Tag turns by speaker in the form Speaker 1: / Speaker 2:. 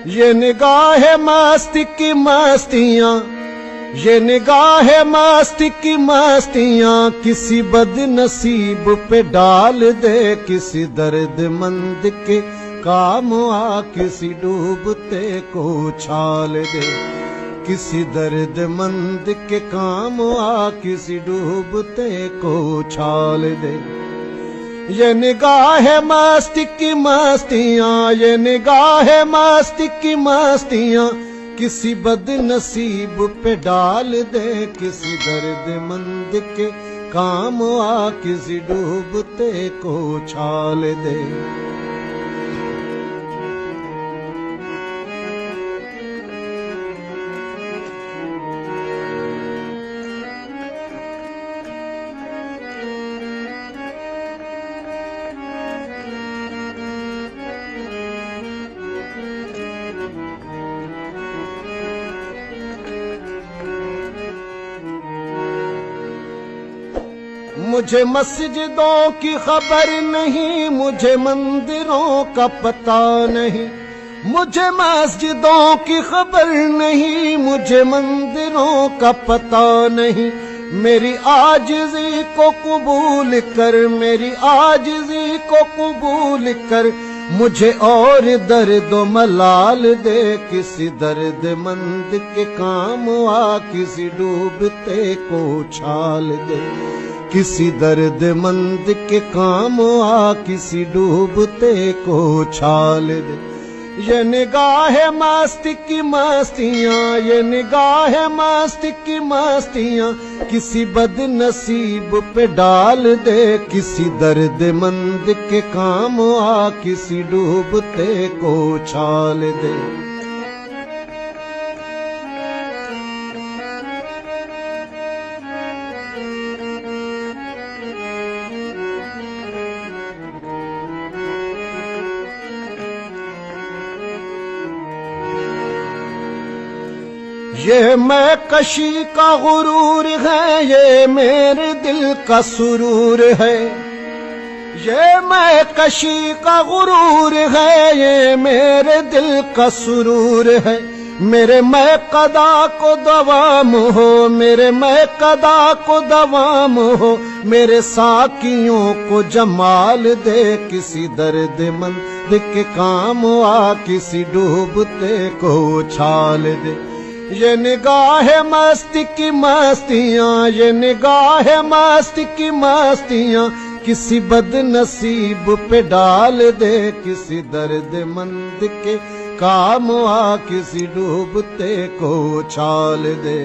Speaker 1: ये निगाह मस्ती की मस्तियां, ये निगाह मस्ती की मस्तियां किसी बदनसीब पे डाल दे, किसी दर्दमंद के काम आ, किसी डूबते को उछाल दे, किसी दर्दमंद के काम आ, किसी डूबते को उछाल दे। ये निगाह मस्ती की मस्तियां, ये निगाह मस्ती की मस्तियां किसी बदनसीब पे डाल दे, किसी दर्दमंद के काम आ, किसी डूबते को उछाल दे। मुझे मस्जिदों की खबर नहीं, मुझे मंदिरों का पता नहीं, मुझे मस्जिदों की खबर नहीं, मुझे मंदिरों का पता नहीं। मेरी आजिज़ी को कबूल कर, मेरी आजिज़ी को कबूल कर, मुझे और दर्द मलाल दे, किसी दर्दमंद के काम आ, किसी डूबते को उछाल दे, किसी दर्दमंद के काम आ, किसी डूबते को उछाल दे। ये निगाह मस्ती की मस्तियां, ये निगाह मस्ती की मस्तियां किसी बदनसीब पे डाल दे, किसी दर्दमंद के काम आ, किसी डूबते को उछाल दे। ये मैं कशी का गुरूर है, ये मेरे दिल का सुरूर है, ये मैं कशी का गुरूर है, ये मेरे दिल का सुरूर है। मेरे मैं कदा को दवाम हो, मेरे मैं कदा को दवाम हो, मेरे साकियों को जमाल दे, किसी दर्दमंद के काम आ, किसी डूबते को उछाल दे। ये निगाह मस्ती की मस्तियां, ये निगाह मस्ती की मस्तियां किसी बदनसीब पे डाल दे, किसी दर्दमंद के काम आ, किसी डूबते को उछाल दे।